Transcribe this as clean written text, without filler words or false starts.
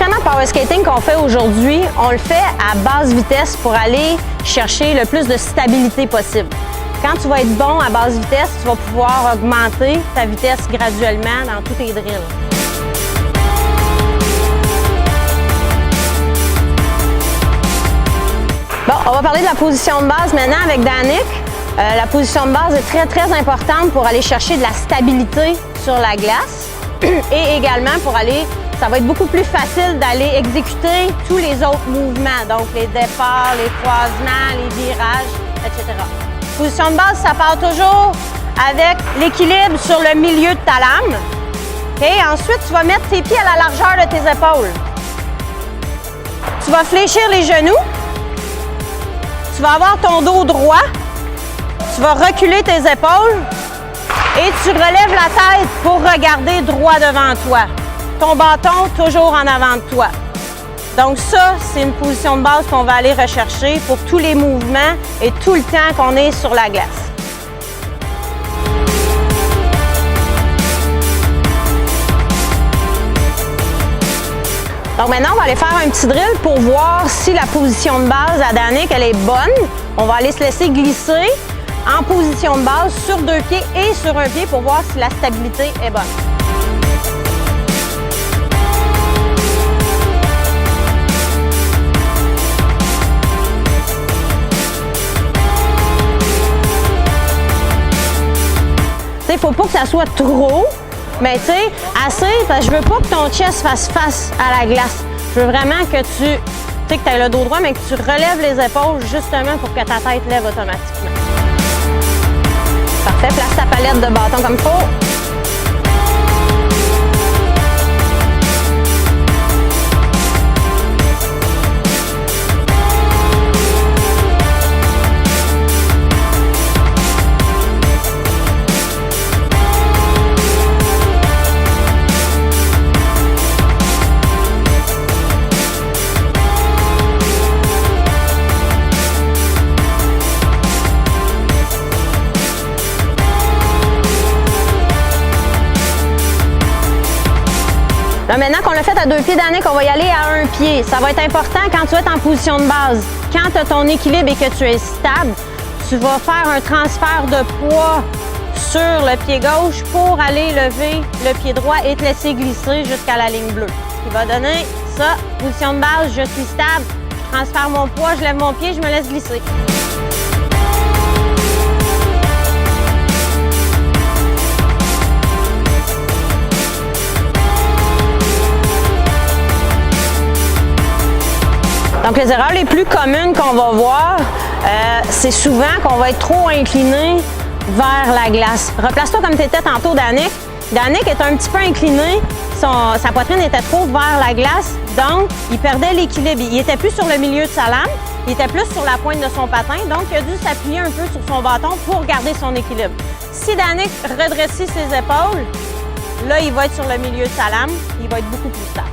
l'entraînement power skating qu'on fait aujourd'hui, on le fait à basse vitesse pour aller chercher le plus de stabilité possible. Quand tu vas être bon à basse vitesse, tu vas pouvoir augmenter ta vitesse graduellement dans tous tes drills. Bon, on va parler de la position de base maintenant avec Danick. La position de base est très importante pour aller chercher de la stabilité sur la glace et également pour aller, ça va être beaucoup plus facile d'aller exécuter tous les autres mouvements, donc les départs, les croisements, les virages, etc. Position de base, ça part toujours avec l'équilibre sur le milieu de ta lame. Okay? Ensuite, tu vas mettre tes pieds à la largeur de tes épaules. Tu vas fléchir les genoux. Tu vas avoir ton dos droit. Tu vas reculer tes épaules et tu relèves la tête pour regarder droit devant toi. Ton bâton toujours en avant de toi. Donc ça, c'est une position de base qu'on va aller rechercher pour tous les mouvements et tout le temps qu'on est sur la glace. Donc maintenant, on va aller faire un petit drill pour voir si la position de base à Danick, elle est bonne. On va aller se laisser glisser en position de base sur deux pieds et sur un pied pour voir si la stabilité est bonne. Il ne faut pas que ça soit trop, mais tu sais, assez, parce que je veux pas que ton chest fasse face à la glace. Je veux vraiment que tu aies le dos droit, mais que tu relèves les épaules justement pour que ta tête lève automatiquement. Parfait, place ta palette de bâton comme il faut. Là, maintenant qu'on l'a fait à deux pieds, Danick, on va y aller à un pied. Ça va être important quand tu vas être en position de base. Quand tu as ton équilibre et que tu es stable, tu vas faire un transfert de poids sur le pied gauche pour aller lever le pied droit et te laisser glisser jusqu'à la ligne bleue. Ce qui va donner ça, position de base, je suis stable, je transfère mon poids, je lève mon pied, je me laisse glisser. Donc, les erreurs les plus communes qu'on va voir, c'est souvent qu'on va être trop incliné vers la glace. Replace-toi comme tu étais tantôt, Danick. Danick est un petit peu incliné, sa poitrine était trop vers la glace, donc il perdait l'équilibre. Il était plus sur le milieu de sa lame, il était plus sur la pointe de son patin, donc il a dû s'appuyer un peu sur son bâton pour garder son équilibre. Si Danick redresse ses épaules, là, il va être sur le milieu de sa lame, il va être beaucoup plus stable.